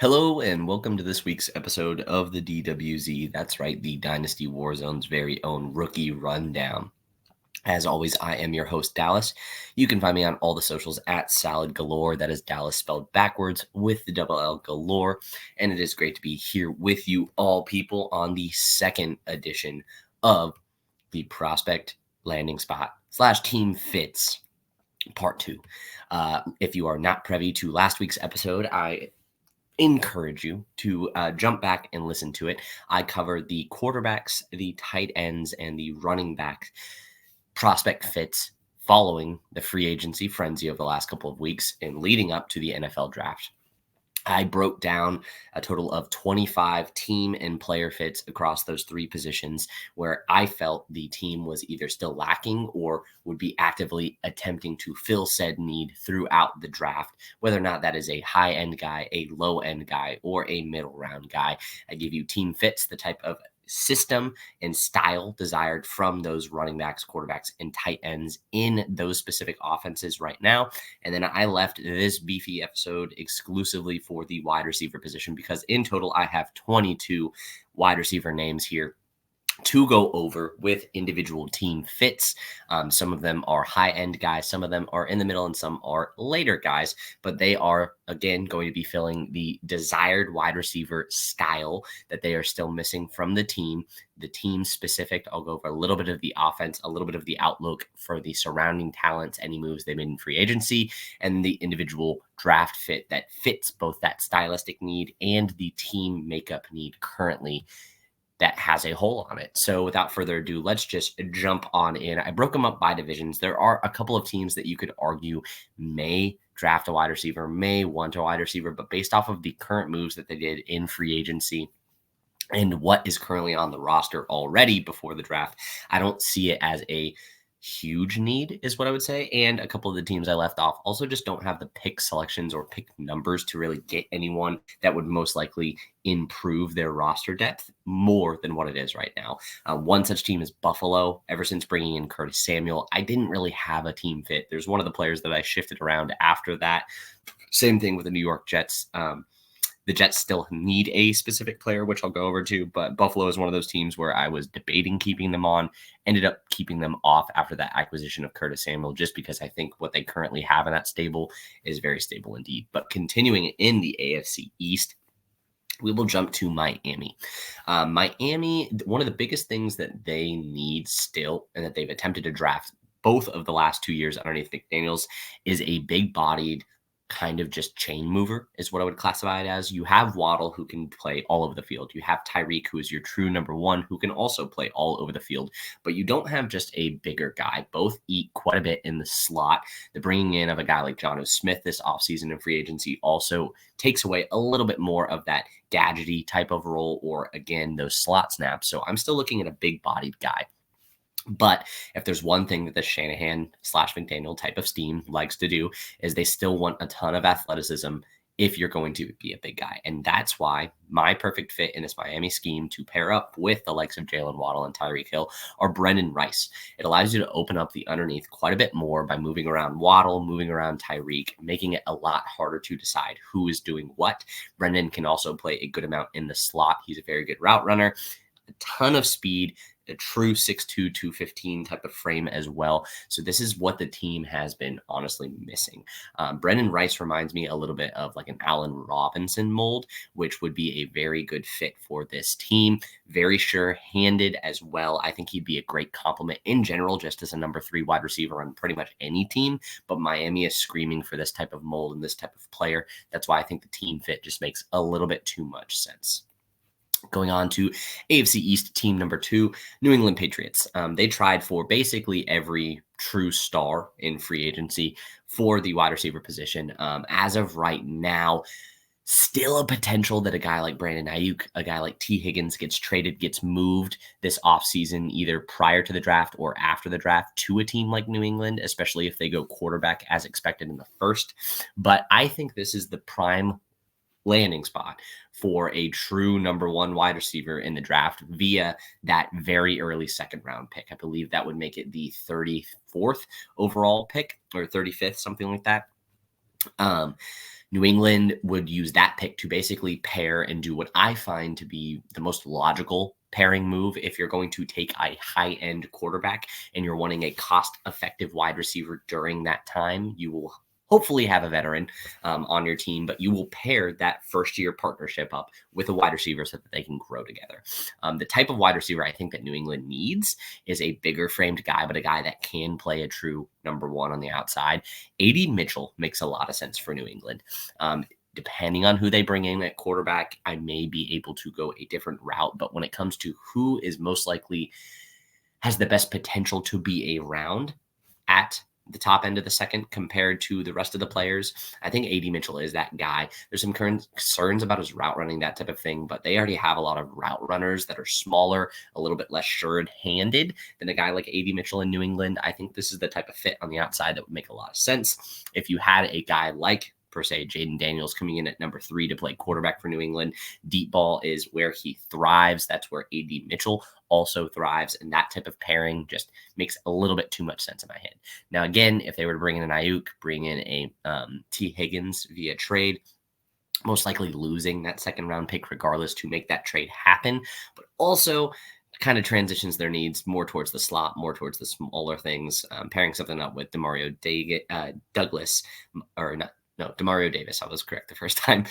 Hello and welcome to this week's episode of the DWZ. That's right, the Dynasty Warzone's very own rookie rundown. As always, I am your host, Dallas. You can find me on all the socials at Salad Galore. That is Dallas spelled backwards with the double L Galore. And it is great to be here with you all people on the second edition of the Prospect Landing Spot / Team Fits Part 2. If you are not privy to last week's episode, I encourage you to jump back and listen to it. I covered the quarterbacks, the tight ends, and the running back prospect fits following the free agency frenzy of the last couple of weeks and leading up to the NFL draft. I broke down a total of 25 team and player fits across those three positions where I felt the team was either still lacking or would be actively attempting to fill said need throughout the draft, whether or not that is a high-end guy, a low-end guy, or a middle-round guy. I give you team fits, the type of system and style desired from those running backs, quarterbacks, and tight ends in those specific offenses right now. And then I left this beefy episode exclusively for the wide receiver position because in total I have 22 wide receiver names here to go over with individual team fits. Some of them are high-end guys, some of them are in the middle, and some are later guys, but they are, again, going to be filling the desired wide receiver style that they are still missing from the team specific. I'll go over a little bit of the offense, a little bit of the outlook for the surrounding talents, any moves they made in free agency, and the individual draft fit that fits both that stylistic need and the team makeup need currently that has a hole on it. So without further ado, let's just jump on in. I broke them up by divisions. There are a couple of teams that you could argue may draft a wide receiver, may want a wide receiver, but based off of the current moves that they did in free agency and what is currently on the roster already before the draft, I don't see it as a huge need is what I would say. And a couple of the teams I left off also just don't have the pick selections or pick numbers to really get anyone that would most likely improve their roster depth more than what it is right now. One such team is Buffalo. Ever since bringing in Curtis Samuel, I didn't really have a team fit. There's one of the players that I shifted around after that. Same thing with the New York Jets. The Jets still need a specific player, which I'll go over to, but Buffalo is one of those teams where I was debating keeping them on, ended up keeping them off after that acquisition of Curtis Samuel, just because I think what they currently have in that stable is very stable indeed. But continuing in the AFC East, we will jump to Miami. Miami, one of the biggest things that they need still and that they've attempted to draft both of the last 2 years underneath McDaniels is a big-bodied kind of just chain mover is what I would classify it as. You have Waddle who can play all over the field. You have Tyreek who is your true number one who can also play all over the field, but you don't have just a bigger guy. Both eat quite a bit in the slot. The bringing in of a guy like Jonnu Smith this offseason in free agency also takes away a little bit more of that gadgety type of role or again, those slot snaps. So I'm still looking at a big bodied guy. But if there's one thing that the Shanahan / McDaniel type of team likes to do is they still want a ton of athleticism if you're going to be a big guy. And that's why my perfect fit in this Miami scheme to pair up with the likes of Jalen Waddle and Tyreek Hill are Brendan Rice. It allows you to open up the underneath quite a bit more by moving around Waddle, moving around Tyreek, making it a lot harder to decide who is doing what. Brendan can also play a good amount in the slot. He's a very good route runner, a ton of speed, a true 6'2", 215 type of frame as well. So this is what the team has been honestly missing. Brendan Rice reminds me a little bit of like an Allen Robinson mold, which would be a very good fit for this team. Very sure-handed as well. I think he'd be a great complement in general, just as a number 3 wide receiver on pretty much any team. But Miami is screaming for this type of mold and this type of player. That's why I think the team fit just makes a little bit too much sense. Going on to AFC East team number 2, New England Patriots. They tried for basically every true star in free agency for the wide receiver position. As of right now, still a potential that a guy like Brandon Ayuk, a guy like T. Higgins gets traded, gets moved this offseason, either prior to the draft or after the draft to a team like New England, especially if they go quarterback as expected in the first. But I think this is the prime landing spot for a true number 1 wide receiver in the draft via that very early second round pick. I believe that would make it the 34th overall pick or 35th, something like that. New England would use that pick to basically pair and do what I find to be the most logical pairing move. If you're going to take a high-end quarterback and you're wanting a cost-effective wide receiver during that time, you will hopefully have a veteran on your team, but you will pair that first-year partnership up with a wide receiver so that they can grow together. The type of wide receiver I think that New England needs is a bigger framed guy, but a guy that can play a true number one on the outside. A.D. Mitchell makes a lot of sense for New England. Depending on who they bring in at quarterback, I may be able to go a different route. But when it comes to who is most likely has the best potential to be around at the top end of the second compared to the rest of the players, I think A.D. Mitchell is that guy. There's some concerns about his route running, that type of thing, but they already have a lot of route runners that are smaller, a little bit less sure-handed than a guy like A.D. Mitchell in New England. I think this is the type of fit on the outside that would make a lot of sense. If you had a guy like, per se, Jaden Daniels coming in at number 3 to play quarterback for New England, deep ball is where he thrives. That's where A.D. Mitchell also thrives, and that type of pairing just makes a little bit too much sense in my head. Now, again, if they were to bring in an Ayuk, bring in a T. Higgins via trade, most likely losing that second round pick regardless to make that trade happen, but also kind of transitions their needs more towards the slot, more towards the smaller things, pairing something up with Demario Douglas, or not, no, Demario Davis, I was correct the first time,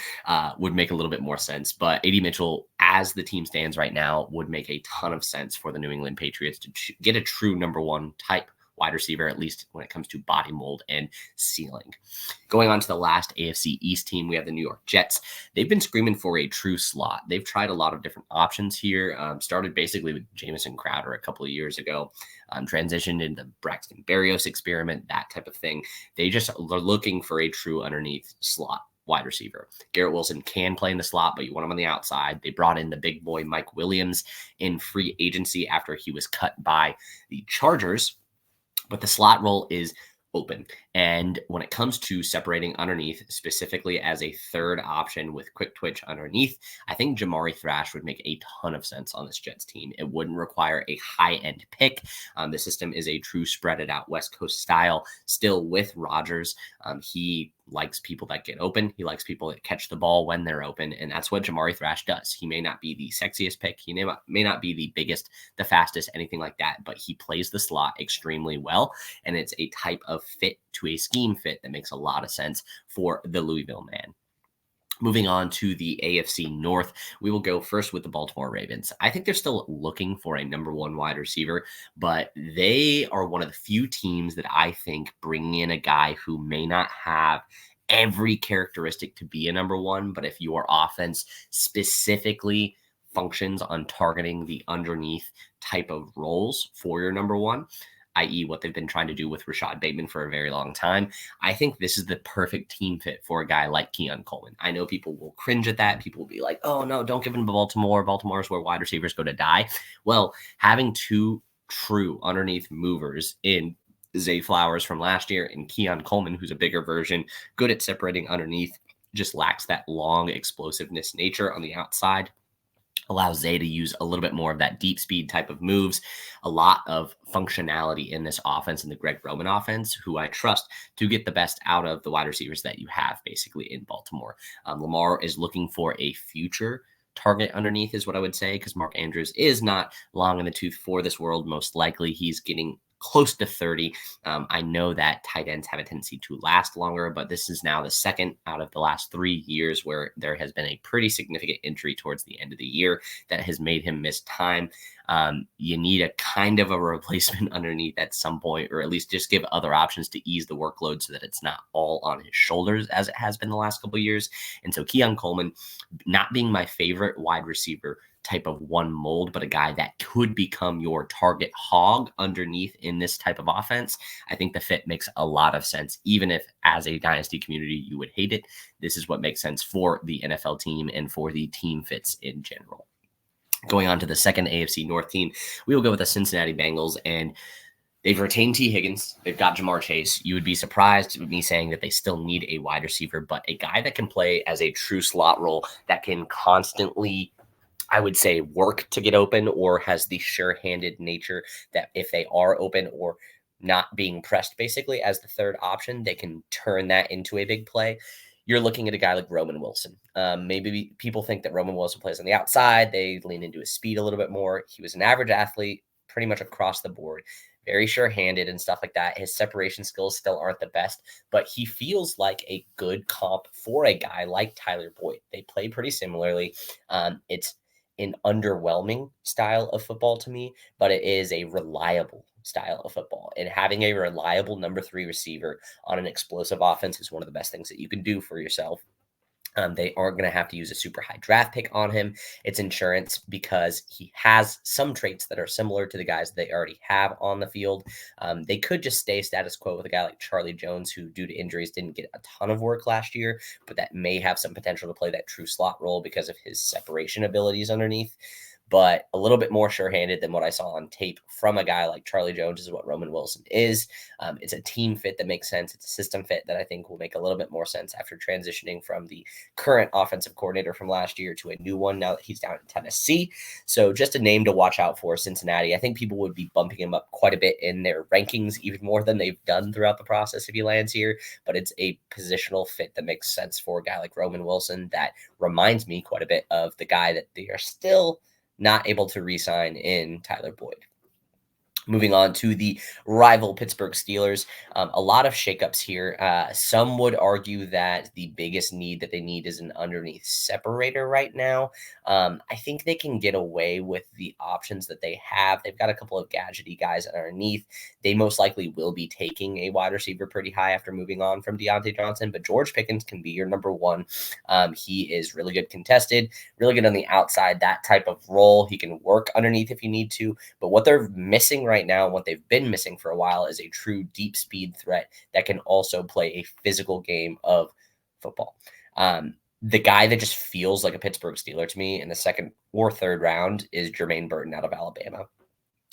would make a little bit more sense. But A.D. Mitchell, as the team stands right now, would make a ton of sense for the New England Patriots to get a true number one type wide receiver, at least when it comes to body mold and ceiling. Going on to the last AFC East team, we have the New York Jets. They've been screaming for a true slot. They've tried a lot of different options here, started basically with Jamison Crowder a couple of years ago, transitioned into Braxton Berrios experiment, that type of thing. They just are looking for a true underneath slot wide receiver. Garrett Wilson can play in the slot, but you want him on the outside. They brought in the big boy Mike Williams in free agency after he was cut by the Chargers. But the slot role is open. And when it comes to separating underneath, specifically as a third option with quick twitch underneath, I think Jamari Thrash would make a ton of sense on this Jets team. It wouldn't require a high-end pick. The system is a true spread-it out West Coast style, still with Rodgers. He likes people that get open. He likes people that catch the ball when they're open, and that's what Jamari Thrash does. He may not be the sexiest pick. He may not be the biggest, the fastest, anything like that, but he plays the slot extremely well, and it's a type of fit to a scheme fit that makes a lot of sense for the Louisville man. Moving on to the AFC North, we will go first with the Baltimore Ravens. I think they're still looking for a number one wide receiver, but they are one of the few teams that I think bring in a guy who may not have every characteristic to be a number one, but if your offense specifically functions on targeting the underneath type of roles for your number one, i.e. what they've been trying to do with Rashad Bateman for a very long time, I think this is the perfect team fit for a guy like Keon Coleman. I know people will cringe at that. People will be like, oh, no, don't give him to Baltimore. Baltimore is where wide receivers go to die. Well, having two true underneath movers in Zay Flowers from last year and Keon Coleman, who's a bigger version, good at separating underneath, just lacks that long explosiveness nature on the outside, allows Zay to use a little bit more of that deep speed type of moves, a lot of functionality in this offense, in the Greg Roman offense, who I trust to get the best out of the wide receivers that you have basically in Baltimore. Lamar is looking for a future target underneath is what I would say, because Mark Andrews is not long in the tooth for this world. Most likely he's getting close to 30. I know that tight ends have a tendency to last longer, but this is now the second out of the last 3 years where there has been a pretty significant injury towards the end of the year that has made him miss time. You need a kind of a replacement underneath at some point, or at least just give other options to ease the workload so that it's not all on his shoulders as it has been the last couple of years. And so Keon Coleman, not being my favorite wide receiver type of one mold, but a guy that could become your target hog underneath in this type of offense, I think the fit makes a lot of sense. Even if as a dynasty community, you would hate it, this is what makes sense for the NFL team and for the team fits in general. Going on to the second AFC North team, we will go with the Cincinnati Bengals, and they've retained T. Higgins. They've got Jamar Chase. You would be surprised with me saying that they still need a wide receiver, but a guy that can play as a true slot role, that can constantly, I would say, work to get open, or has the sure-handed nature that if they are open or not being pressed basically as the third option, they can turn that into a big play. you're looking at a guy like Roman Wilson. Maybe people think that Roman Wilson plays on the outside. They lean into his speed a little bit more. He was an average athlete pretty much across the board, very sure-handed and stuff like that. His separation skills still aren't the best, but he feels like a good comp for a guy like Tyler Boyd. They play pretty similarly. It's an underwhelming style of football to me, but it is a reliable style of football. And having a reliable number 3 receiver on an explosive offense is one of the best things that you can do for yourself. They aren't going to have to use a super high draft pick on him. It's insurance because he has some traits that are similar to the guys they already have on the field. They could just stay status quo with a guy like Charlie Jones, who due to injuries didn't get a ton of work last year, but that may have some potential to play that true slot role because of his separation abilities underneath. But a little bit more sure-handed than what I saw on tape from a guy like Charlie Jones is what Roman Wilson is. It's a team fit that makes sense. It's a system fit that I think will make a little bit more sense after transitioning from the current offensive coordinator from last year to a new one now that he's down in Tennessee. So just a name to watch out for, Cincinnati. I think people would be bumping him up quite a bit in their rankings, even more than they've done throughout the process if he lands here. But it's a positional fit that makes sense for a guy like Roman Wilson that reminds me quite a bit of the guy that they are still not able to re-sign in Tyler Boyd. Moving on to the rival Pittsburgh Steelers, a lot of shakeups here. Some would argue that the biggest need that they need is an underneath separator right now. I think they can get away with the options that they have. They've got a couple of gadgety guys underneath. They most likely will be taking a wide receiver pretty high after moving on from Deontay Johnson, but George Pickens can be your number 1. He is really good contested, really good on the outside, that type of role. He can work underneath if you need to, but what they're missing right now, what they've been missing for a while, is a true deep speed threat that can also play a physical game of football. The guy that just feels like a Pittsburgh Steeler to me in the second or third round is Jermaine Burton out of Alabama.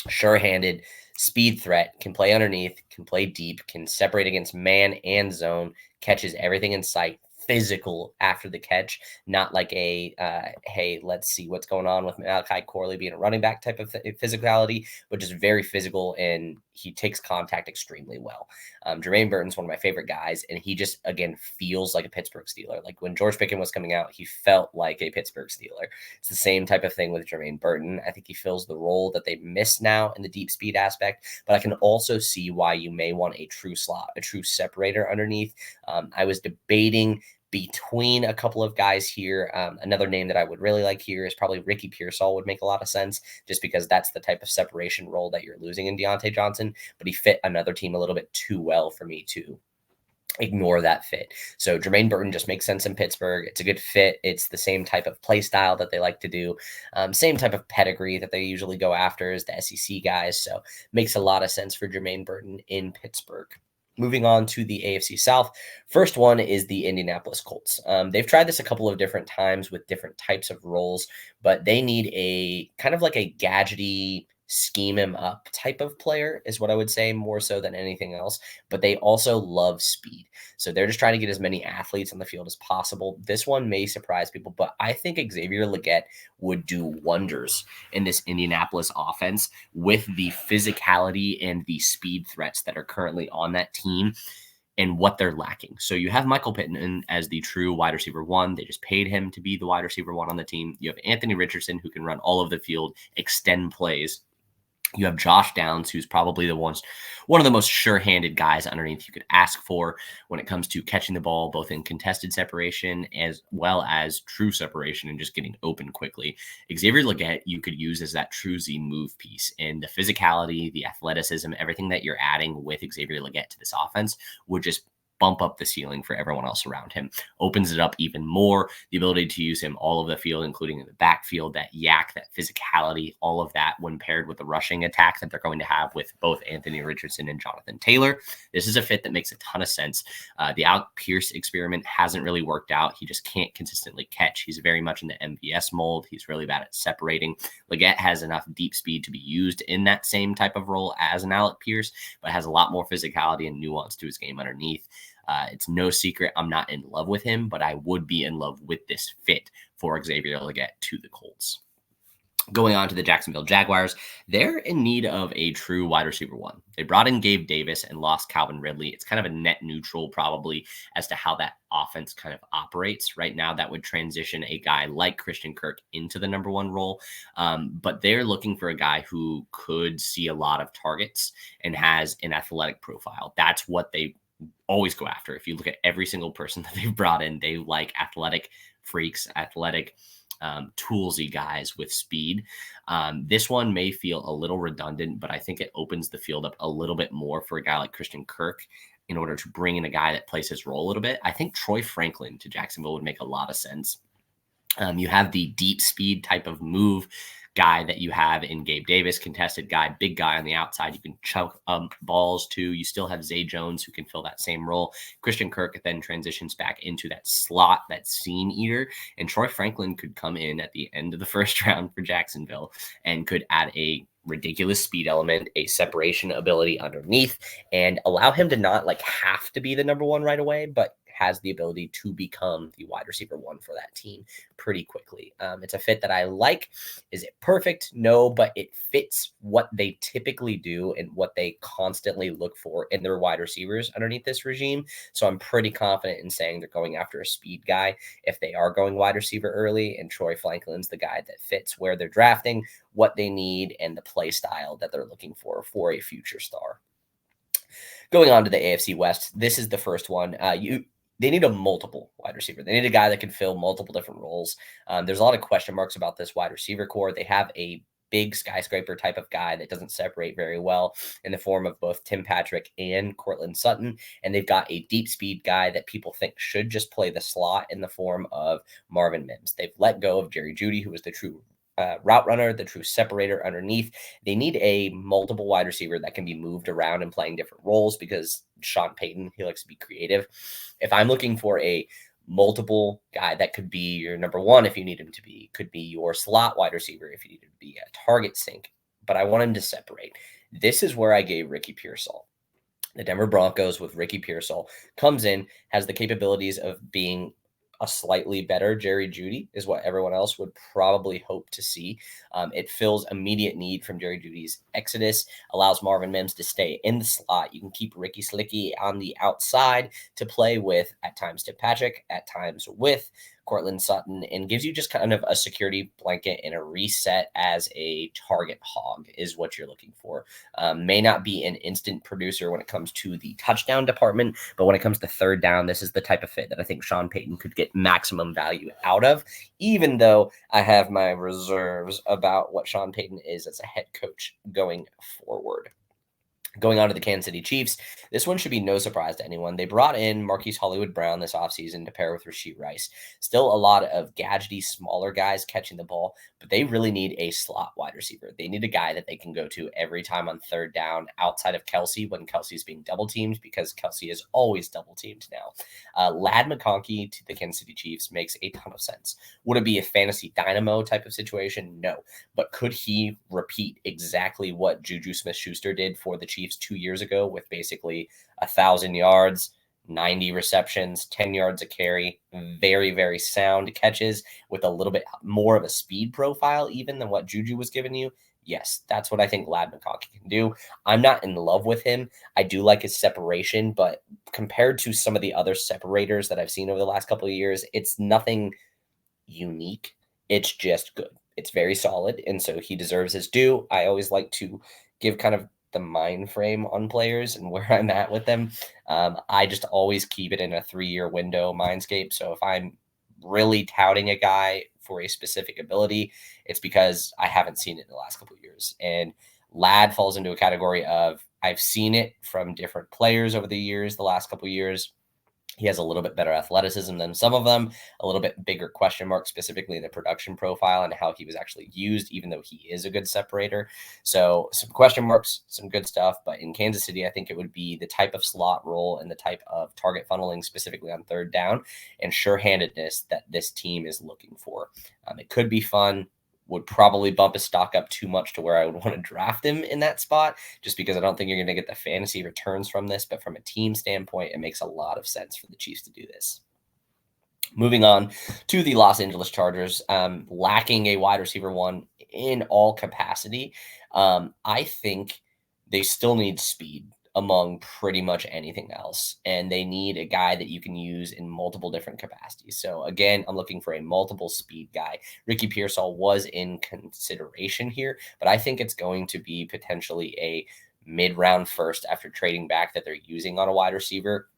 Sure-handed, speed threat, can play underneath, can play deep, can separate against man and zone, catches everything in sight, physical after the catch, not like a, hey, let's see what's going on with Malachi Corley being a running back type of physicality, but just very physical, and he takes contact extremely well. Jermaine Burton's one of my favorite guys, and he just, again, feels like a Pittsburgh Steeler. Like when George Pickens was coming out, he felt like a Pittsburgh Steeler. It's the same type of thing with Jermaine Burton. I think he fills the role that they miss now in the deep speed aspect, but I can also see why you may want a true slot, a true separator underneath. I was debating between a couple of guys here. Another name that I would really like here is probably Ricky Pearsall would make a lot of sense just because that's the type of separation role that you're losing in Deontay Johnson, but he fit another team a little bit too well for me to ignore that fit. So Jermaine Burton just makes sense in Pittsburgh. It's a good fit. It's the same type of play style that they like to do. Same type of pedigree that they usually go after as the SEC guys. So makes a lot of sense for Jermaine Burton in Pittsburgh. Moving on to the AFC South. First one is the Indianapolis Colts. They've tried this a couple of different times with different types of roles, but they need a kind of like a gadgety, scheme him up type of player is what I would say, more so than anything else. But they also love speed. So they're just trying to get as many athletes on the field as possible. This one may surprise people, but I think Xavier Legette would do wonders in this Indianapolis offense with the physicality and the speed threats that are currently on that team and what they're lacking. So you have Michael Pittman as the true wide receiver 1. They just paid him to be the wide receiver 1 on the team. You have Anthony Richardson, who can run all of the field, extend plays. You have Josh Downs, who's probably one of the most sure-handed guys underneath you could ask for when it comes to catching the ball, both in contested separation as well as true separation and just getting open quickly. Xavier Legette, you could use as that true Z move piece, and the physicality, the athleticism, everything that you're adding with Xavier Legette to this offense would just bump up the ceiling for everyone else around him. Opens it up even more. The ability to use him all over the field, including in the backfield, that yak, that physicality, all of that when paired with the rushing attack that they're going to have with both Anthony Richardson and Jonathan Taylor. This is a fit that makes a ton of sense. The Alec Pierce experiment hasn't really worked out. He just can't consistently catch. He's very much in the MVS mold. He's really bad at separating. Legette has enough deep speed to be used in that same type of role as an Alec Pierce, but has a lot more physicality and nuance to his game underneath. It's no secret I'm not in love with him, but I would be in love with this fit for Xavier Legette to the Colts. Going on to the Jacksonville Jaguars, they're in need of a true wide receiver one. They brought in Gabe Davis and lost Calvin Ridley. It's kind of a net neutral, probably, as to how that offense kind of operates. Right now, that would transition a guy like Christian Kirk into the number one role. But they're looking for a guy who could see a lot of targets and has an athletic profile. That's what they always go after. If you look at every single person that they've brought in, they like athletic freaks, athletic toolsy guys with speed. This one may feel a little redundant, but I think it opens the field up a little bit more for a guy like Christian Kirk in order to bring in a guy that plays his role a little bit. I think Troy Franklin to Jacksonville would make a lot of sense. You have the deep speed type of move guy that you have in Gabe Davis, contested guy, big guy on the outside. You can chuck balls to. You still have Zay Jones who can fill that same role. Christian Kirk then transitions back into that slot, that seam eater. And Troy Franklin could come in at the end of the first round for Jacksonville and could add a ridiculous speed element, a separation ability underneath, and allow him to not like have to be the number one right away, but has the ability to become the wide receiver one for that team pretty quickly. It's a fit that I like. Is it perfect? No, but it fits what they typically do and what they constantly look for in their wide receivers underneath this regime. So I'm pretty confident in saying they're going after a speed guy if they are going wide receiver early, and Troy Franklin's the guy that fits where they're drafting, what they need, and the play style that they're looking for a future star. Going on to the AFC West, this is the first one. They need a multiple wide receiver. They need a guy that can fill multiple different roles. There's a lot of question marks about this wide receiver core. They have a big skyscraper type of guy that doesn't separate very well in the form of both Tim Patrick and Courtland Sutton. And they've got a deep speed guy that people think should just play the slot in the form of Marvin Mims. They've let go of Jerry Jeudy, who was the true route runner, the true separator underneath. They need a multiple wide receiver that can be moved around and playing different roles because Sean Payton, he likes to be creative. If I'm looking for a multiple guy that could be your number one if you need him to be, could be your slot wide receiver if you need him to be a target sink, but I want him to separate. This is where I gave Ricky Pearsall. The Denver Broncos with Ricky Pearsall comes in, has the capabilities of being a slightly better Jerry Jeudy is what everyone else would probably hope to see. It fills immediate need from Jerry Jeudy's exodus, allows Marvin Mims to stay in the slot. You can keep Ricky Slicky on the outside to play with at times Tim Patrick, at times with Courtland Sutton, and gives you just kind of a security blanket and a reset as a target hog is what you're looking for. May not be an instant producer when it comes to the touchdown department, but when it comes to third down, this is the type of fit that I think Sean Payton could get maximum value out of, even though I have my reserves about what Sean Payton is as a head coach going forward. Going on to the Kansas City Chiefs, this one should be no surprise to anyone. They brought in Marquise Hollywood-Brown this offseason to pair with Rashee Rice. Still a lot of gadgety, smaller guys catching the ball, but they really need a slot wide receiver. They need a guy that they can go to every time on third down outside of Kelsey when Kelsey's being double-teamed, because Kelsey is always double-teamed now. Ladd McConkey to the Kansas City Chiefs makes a ton of sense. Would it be a fantasy dynamo type of situation? No. But could he repeat exactly what Juju Smith-Schuster did for the Chiefs 2 years ago with basically 1,000 yards, 90 receptions, 10 yards a carry, very, very sound catches with a little bit more of a speed profile even than what Juju was giving you? Yes, that's what I think Ladd McConkey can do. I'm not in love with him. I do like his separation, but compared to some of the other separators that I've seen over the last couple of years, it's nothing unique. It's just good. It's very solid, and so he deserves his due. I always like to give kind of the mind frame on players and where I'm at with them. I just always keep it in a 3-year window mindscape. So if I'm really touting a guy for a specific ability, it's because I haven't seen it in the last couple of years. And Ladd falls into a category of I've seen it from different players over the years, the last couple of years. He has a little bit better athleticism than some of them, a little bit bigger question mark, specifically in the production profile and how he was actually used, even though he is a good separator. So some question marks, some good stuff. But in Kansas City, I think it would be the type of slot role and the type of target funneling, specifically on third down, and sure-handedness that this team is looking for. It could be fun. Would probably bump his stock up too much to where I would want to draft him in that spot, just because I don't think you're going to get the fantasy returns from this. But from a team standpoint, it makes a lot of sense for the Chiefs to do this. Moving on to the Los Angeles Chargers, lacking a wide receiver one in all capacity. I think they still need speed among pretty much anything else. And they need a guy that you can use in multiple different capacities. So again, I'm looking for a multiple speed guy. Ricky Pearsall was in consideration here, but I think it's going to be potentially a mid-round first after trading back that they're using on a wide receiver.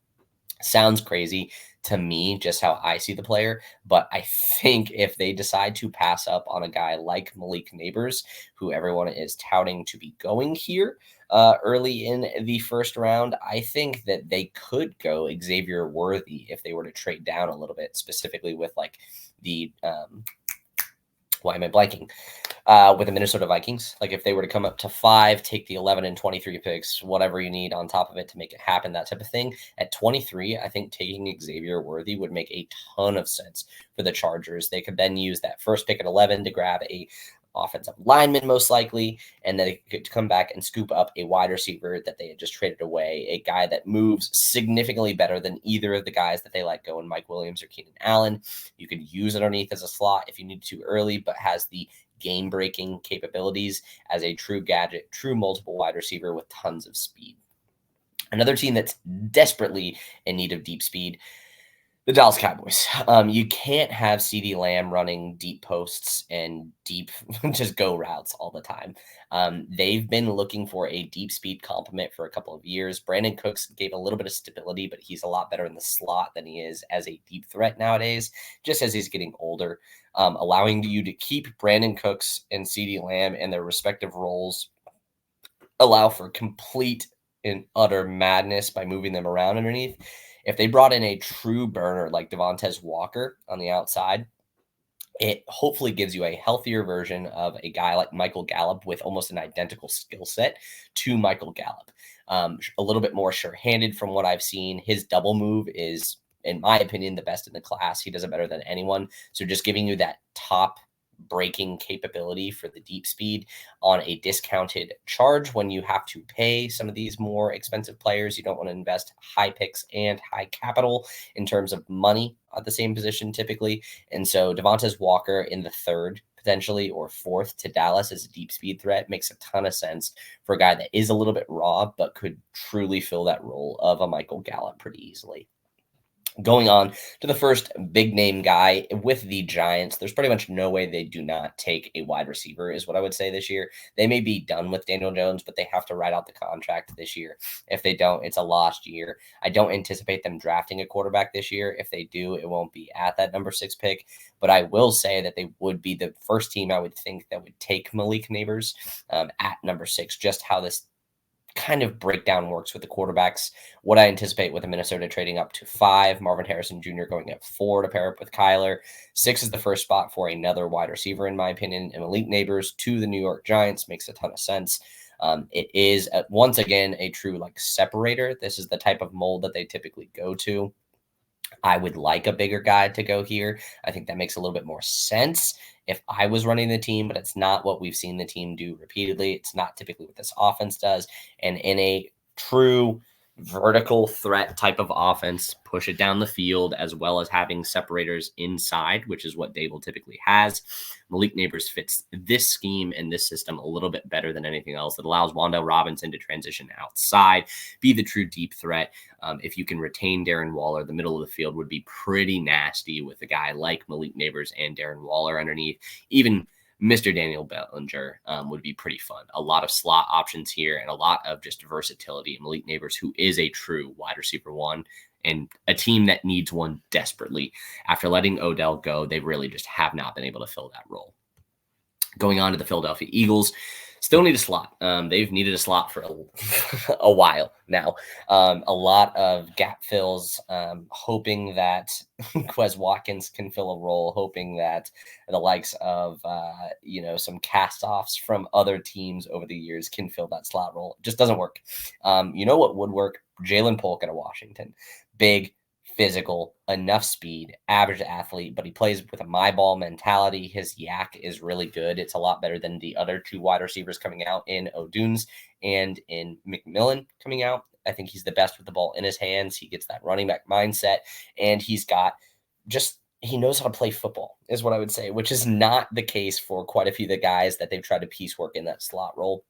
Sounds crazy to me, just how I see the player. But I think if they decide to pass up on a guy like Malik Neighbors, who everyone is touting to be going here early in the first round, I think that they could go Xavier Worthy if they were to trade down a little bit, specifically with like the why am I blanking? With the Minnesota Vikings. Like if they were to come up to 5, take the 11 and 23 picks, whatever you need on top of it to make it happen, that type of thing. At 23, I think taking Xavier Worthy would make a ton of sense for the Chargers. They could then use that first pick at 11 to grab a offensive lineman, most likely, and then they could come back and scoop up a wide receiver that they had just traded away, a guy that moves significantly better than either of the guys that they let go in Mike Williams or Keenan Allen. You could use it underneath as a slot if you need to early, but has the game-breaking capabilities as a true gadget, true multiple wide receiver with tons of speed. Another team that's desperately in need of deep speed, the Dallas Cowboys. You can't have CeeDee Lamb running deep posts and deep just go routes all the time. They've been looking for a deep speed complement for a couple of years. Brandon Cooks gave a little bit of stability, but he's a lot better in the slot than he is as a deep threat nowadays, just as he's getting older. Allowing you to keep Brandon Cooks and CeeDee Lamb in their respective roles, allow for complete and utter madness by moving them around underneath. If they brought in a true burner like Devontae Walker on the outside, it hopefully gives you a healthier version of a guy like Michael Gallup with almost an identical skill set to Michael Gallup. A little bit more sure-handed from what I've seen. His double move is, in my opinion, the best in the class. He does it better than anyone. So just giving you that top breaking capability for the deep speed on a discounted charge when you have to pay some of these more expensive players. You don't want to invest high picks and high capital in terms of money at the same position typically. And so Devontae Walker in the third potentially or fourth to Dallas as a deep speed threat makes a ton of sense for a guy that is a little bit raw, but could truly fill that role of a Michael Gallup pretty easily. Going on to the first big name guy with the Giants, there's pretty much no way they do not take a wide receiver is what I would say this year. They may be done with Daniel Jones, but they have to write out the contract this year. If they don't, it's a lost year. I don't anticipate them drafting a quarterback this year. If they do, it won't be at that number 6 pick, but I will say that they would be the first team I would think that would take Malik Neighbors at number 6, just how this kind of breakdown works with the quarterbacks. What I anticipate with the Minnesota trading up to 5, Marvin Harrison Jr. going at 4 to pair up with Kyler. 6 is the first spot for another wide receiver, in my opinion, and Malik Neighbors to the New York Giants makes a ton of sense. It is, once again, a true separator. This is the type of mold that they typically go to. I would like a bigger guy to go here. I think that makes a little bit more sense if I was running the team, but it's not what we've seen the team do repeatedly. It's not typically what this offense does. And in a true vertical threat type of offense, push it down the field, as well as having separators inside, which is what Dable typically has. Malik Neighbors fits this scheme and this system a little bit better than anything else. It allows Wan'Dale Robinson to transition outside, be the true deep threat. If you can retain Darren Waller, the middle of the field would be pretty nasty with a guy like Malik Neighbors and Darren Waller underneath. Even Mr. Daniel Bellinger would be pretty fun. A lot of slot options here and a lot of just versatility. Malik Neighbors, who is a true wide receiver 1, and a team that needs one desperately. After letting Odell go, they really just have not been able to fill that role. Going on to the Philadelphia Eagles, still need a slot. They've needed a slot for a while now. A lot of gap fills, hoping that Quez Watkins can fill a role, hoping that the likes of, some cast-offs from other teams over the years can fill that slot role. It just doesn't work. You know what would work? Jalen Polk out of Washington. Big, physical, enough speed, average athlete, but he plays with a my ball mentality. His yak is really good. It's a lot better than the other 2 wide receivers coming out in O'Dunes and in McMillan coming out. I think he's the best with the ball in his hands. He gets that running back mindset, and he's got just he knows how to play football, is what I would say, which is not the case for quite a few of the guys that they've tried to piecework in that slot role.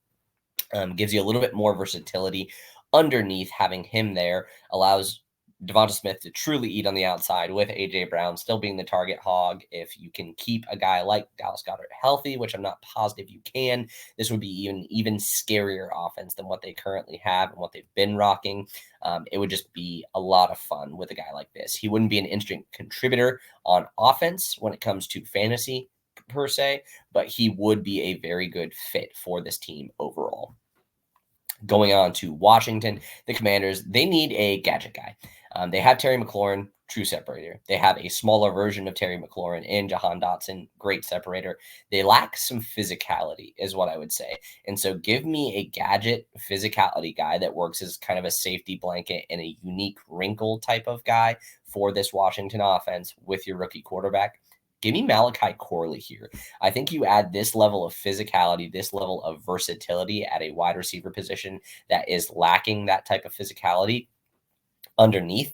Gives you a little bit more versatility underneath. Having him there allows Devonta Smith to truly eat on the outside with A.J. Brown still being the target hog. If you can keep a guy like Dallas Goedert healthy, which I'm not positive you can, this would be even scarier offense than what they currently have and what they've been rocking. It would just be a lot of fun with a guy like this. He wouldn't be an instant contributor on offense when it comes to fantasy per se, but he would be a very good fit for this team overall. Going on to Washington, the Commanders, they need a gadget guy. They have Terry McLaurin, true separator. They have a smaller version of Terry McLaurin in Jahan Dotson, great separator. They lack some physicality, is what I would say. And so give me a gadget physicality guy that works as kind of a safety blanket and a unique wrinkle type of guy for this Washington offense with your rookie quarterback. Give me Malachi Corley here. I think you add this level of physicality, this level of versatility at a wide receiver position that is lacking that type of physicality underneath.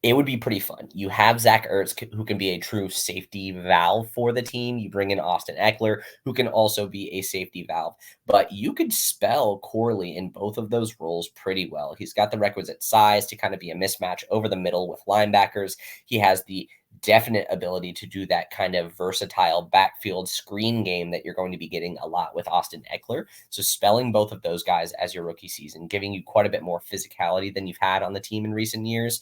It would be pretty fun. You have Zach Ertz, who can be a true safety valve for the team. You bring in Austin Eckler, who can also be a safety valve. But you could spell Corley in both of those roles pretty well. He's got the requisite size to kind of be a mismatch over the middle with linebackers. He has the definite ability to do that kind of versatile backfield screen game that you're going to be getting a lot with Austin Eckler. So spelling both of those guys as your rookie season, giving you quite a bit more physicality than you've had on the team in recent years,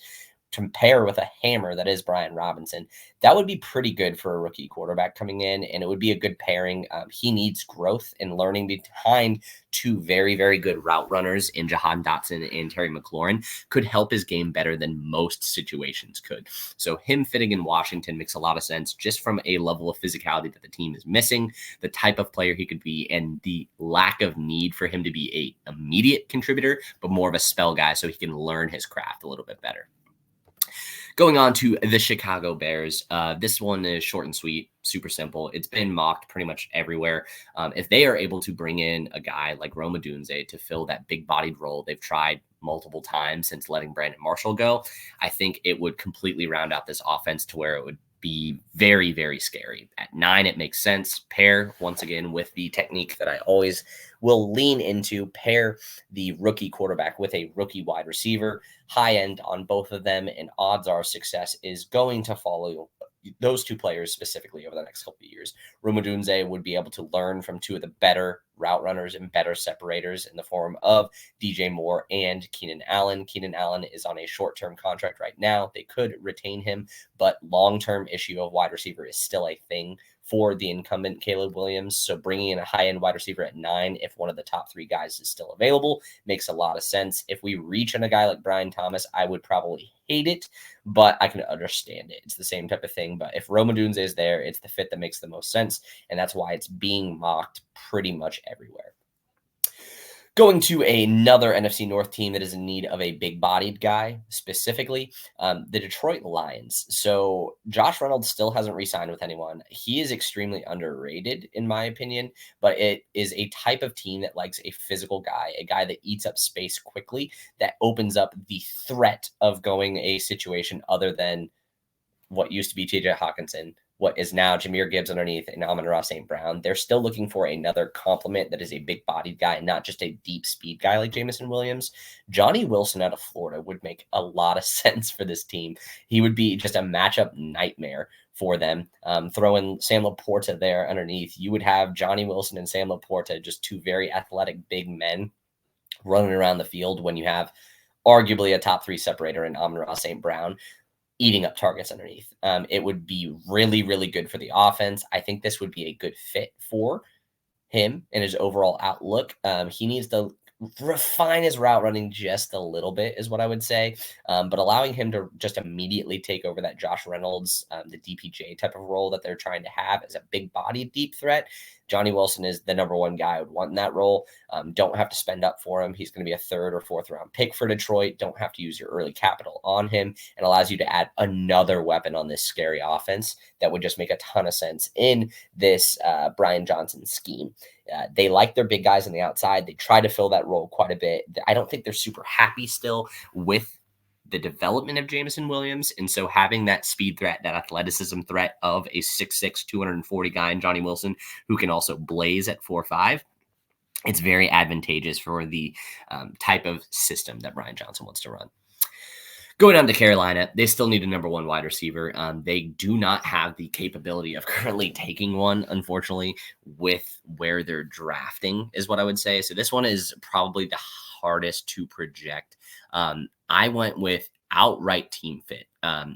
to pair with a hammer that is Brian Robinson, that would be pretty good for a rookie quarterback coming in, and it would be a good pairing. He needs growth and learning behind two very, very good route runners in Jahan Dotson and Terry McLaurin could help his game better than most situations could. So him fitting in Washington makes a lot of sense just from a level of physicality that the team is missing, the type of player he could be, and the lack of need for him to be a immediate contributor, but more of a spell guy so he can learn his craft a little bit better. Going on to the Chicago Bears, this one is short and sweet, super simple. It's been mocked pretty much everywhere. If they are able to bring in a guy like Rome Odunze to fill that big-bodied role they've tried multiple times since letting Brandon Marshall go, I think it would completely round out this offense to where it would be very, very scary. At 9, it makes sense. Pair, once again, with the technique that I always will lean into, pair the rookie quarterback with a rookie wide receiver, high end on both of them, and odds are success is going to follow those two players specifically over the next couple of years. Rome Odunze would be able to learn from two of the better route runners and better separators in the form of DJ Moore and Keenan Allen. Keenan Allen is on a short-term contract right now. They could retain him, but long-term issue of wide receiver is still a thing for the incumbent Caleb Williams. So bringing in a high-end wide receiver at 9, if one of the top 3 guys is still available, makes a lot of sense. If we reach on a guy like Brian Thomas, I would probably hate it, but I can understand it. It's the same type of thing. But if Rome Odunze is there, it's the fit that makes the most sense, and that's why it's being mocked pretty much everywhere. Going to another NFC North team that is in need of a big-bodied guy, specifically the Detroit Lions. So Josh Reynolds still hasn't re-signed with anyone. He is extremely underrated, in my opinion, but it is a type of team that likes a physical guy, a guy that eats up space quickly, that opens up the threat of going a situation other than what used to be TJ Hawkinson, what is now Jahmyr Gibbs underneath, and Amon-Ra St. Brown. They're still looking for another complement that is a big-bodied guy, not just a deep speed guy like Jameson Williams. Johnny Wilson out of Florida would make a lot of sense for this team. He would be just a matchup nightmare for them. Throw in Sam Laporta there underneath. You would have Johnny Wilson and Sam Laporta, just two very athletic big men running around the field when you have arguably a top 3 separator in Amon-Ra St. Brown eating up targets underneath. It would be really, really good for the offense. I think this would be a good fit for him and his overall outlook. He needs to refine his route running just a little bit is what I would say. But allowing him to just immediately take over that Josh Reynolds, the DPJ type of role that they're trying to have as a big body deep threat. Johnny Wilson is the number 1 guy I would want in that role. Don't have to spend up for him. He's going to be a 3rd or 4th round pick for Detroit. Don't have to use your early capital on him, and allows you to add another weapon on this scary offense that would just make a ton of sense in this Brian Johnson scheme. They like their big guys on the outside. They try to fill that role quite a bit. I don't think they're super happy still with the development of Jameson Williams. And so having that speed threat, that athleticism threat of a 6'6", 240 guy in Johnny Wilson, who can also blaze at 4'5", it's very advantageous for the type of system that Brian Johnson wants to run. Going on to Carolina, they still need a number one wide receiver. They do not have the capability of currently taking one, unfortunately, with where they're drafting, is what I would say. So this one is probably the hardest to project. I went with outright team fit.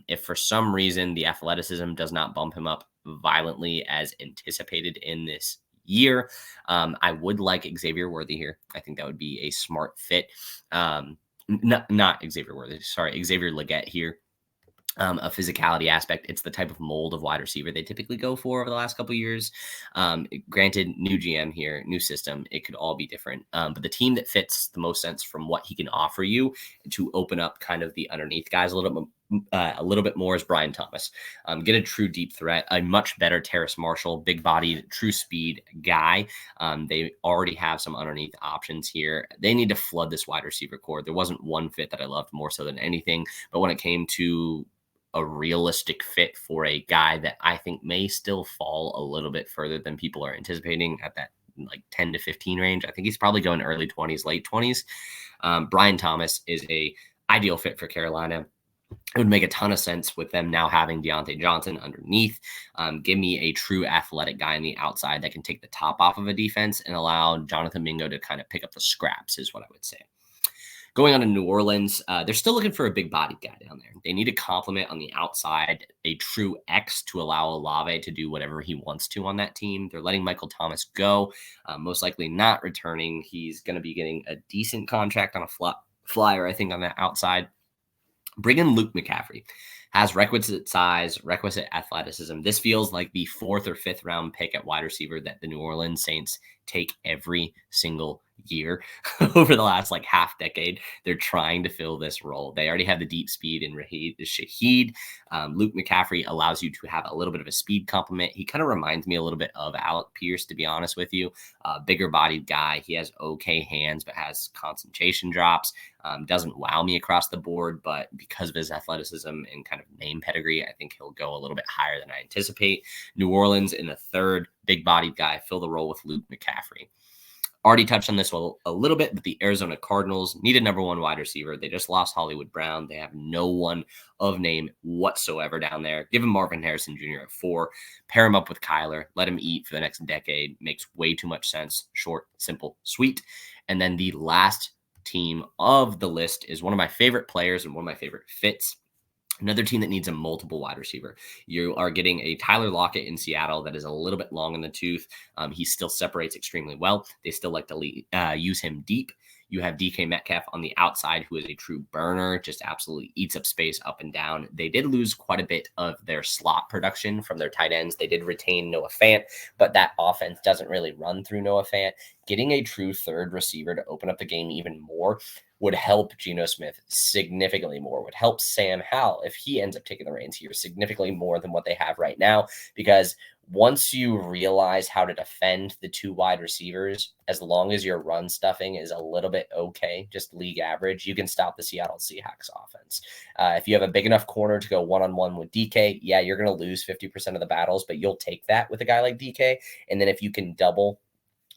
If for some reason the athleticism does not bump him up violently as anticipated in this year, I would like Xavier Worthy here. I think that would be a smart fit. Not Xavier Worthy, sorry, Xavier Legette here. A physicality aspect. It's the type of mold of wide receiver they typically go for over the last couple of years. Granted, new GM here, new system, it could all be different. But the team that fits the most sense from what he can offer you to open up kind of the underneath guys a little bit more is Brian Thomas. Get a true deep threat, a much better Terrace Marshall, big-bodied, true speed guy. They already have some underneath options here. They need to flood this wide receiver core. There wasn't one fit that I loved more so than anything, but when it came to a realistic fit for a guy that I think may still fall a little bit further than people are anticipating at that like 10 to 15 range. I think he's probably going early 20s, late 20s. Brian Thomas is a ideal fit for Carolina. It would make a ton of sense with them now having Deontay Johnson underneath. Give me a true athletic guy on the outside that can take the top off of a defense and allow Jonathan Mingo to kind of pick up the scraps is what I would say. Going on to New Orleans, they're still looking for a big-bodied guy down there. They need to complement on the outside a true X to allow Olave to do whatever he wants to on that team. They're letting Michael Thomas go, most likely not returning. He's going to be getting a decent contract on a flyer, I think, on that outside. Bring in Luke McCaffrey. Has requisite size, requisite athleticism. This feels like the 4th or 5th round pick at wide receiver that the New Orleans Saints take every single year over the last like half decade. They're trying to fill this role. They already have the deep speed in Shaheed. Luke McCaffrey allows you to have a little bit of a speed complement. He kind of reminds me a little bit of Alec Pierce, to be honest with you. Bigger bodied guy. He has okay hands, but has concentration drops. Doesn't wow me across the board, but because of his athleticism and kind of name pedigree, I think he'll go a little bit higher than I anticipate. New Orleans in the third, big-bodied guy, fill the role with Luke McCaffrey. Already touched on this a little bit, but the Arizona Cardinals need a number one wide receiver. They just lost Hollywood Brown. They have no one of name whatsoever down there. Give him Marvin Harrison Jr. at 4. Pair him up with Kyler. Let him eat for the next decade. Makes way too much sense. Short, simple, sweet. And then the last team of the list is one of my favorite players and one of my favorite fits. Another team that needs a multiple wide receiver. You are getting a Tyler Lockett in Seattle that is a little bit long in the tooth. He still separates extremely well. They still like to use him deep. You have DK Metcalf on the outside, who is a true burner, just absolutely eats up space up and down. They did lose quite a bit of their slot production from their tight ends. They did retain Noah Fant, but that offense doesn't really run through Noah Fant. Getting a true third receiver to open up the game even more would help Geno Smith significantly more, would help Sam Howell if he ends up taking the reins here significantly more than what they have right now, because once you realize how to defend the two wide receivers, as long as your run stuffing is a little bit okay, just league average, you can stop the Seattle Seahawks offense. If you have a big enough corner to go one-on-one with DK, yeah, you're going to lose 50% of the battles, but you'll take that with a guy like DK. And then if you can double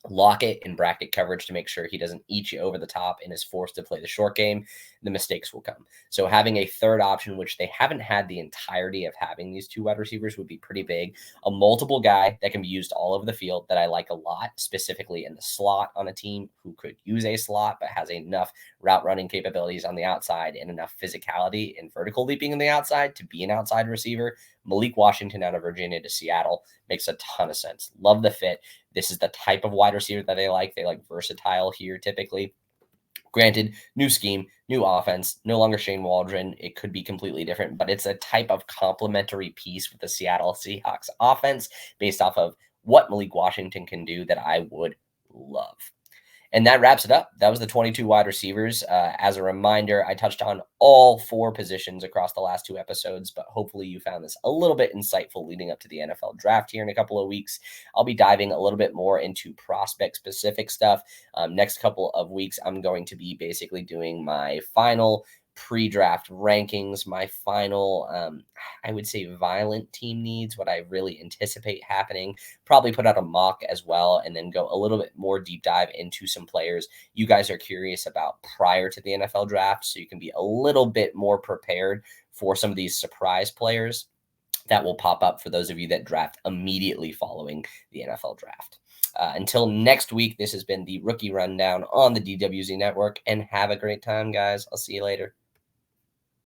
Lockett in bracket coverage to make sure he doesn't eat you over the top and is forced to play the short game, the mistakes will come. So having a third option, which they haven't had the entirety of having these two wide receivers, would be pretty big. A multiple guy that can be used all over the field that I like a lot, specifically in the slot on a team who could use a slot but has enough route running capabilities on the outside and enough physicality and vertical leaping on the outside to be an outside receiver. Malik Washington out of Virginia to Seattle makes a ton of sense. Love the fit. This is the type of wide receiver that they like. They like versatile here typically. Granted, new scheme, new offense, no longer Shane Waldron. It could be completely different, but it's a type of complementary piece with the Seattle Seahawks offense based off of what Malik Washington can do that I would love. And that wraps it up. That was the 22 wide receivers. As a reminder, I touched on all 4 positions across the last 2 episodes, but hopefully you found this a little bit insightful leading up to the NFL draft here in a couple of weeks. I'll be diving a little bit more into prospect-specific stuff. Next couple of weeks, I'm going to be basically doing my final pre-draft rankings, my final, I would say violent team needs, what I really anticipate happening, probably put out a mock as well, and then go a little bit more deep dive into some players you guys are curious about prior to the NFL draft, so you can be a little bit more prepared for some of these surprise players that will pop up for those of you that draft immediately following the NFL draft. Until next week, this has been the Rookie Rundown on the DWZ Network, and have a great time, guys. I'll see you later.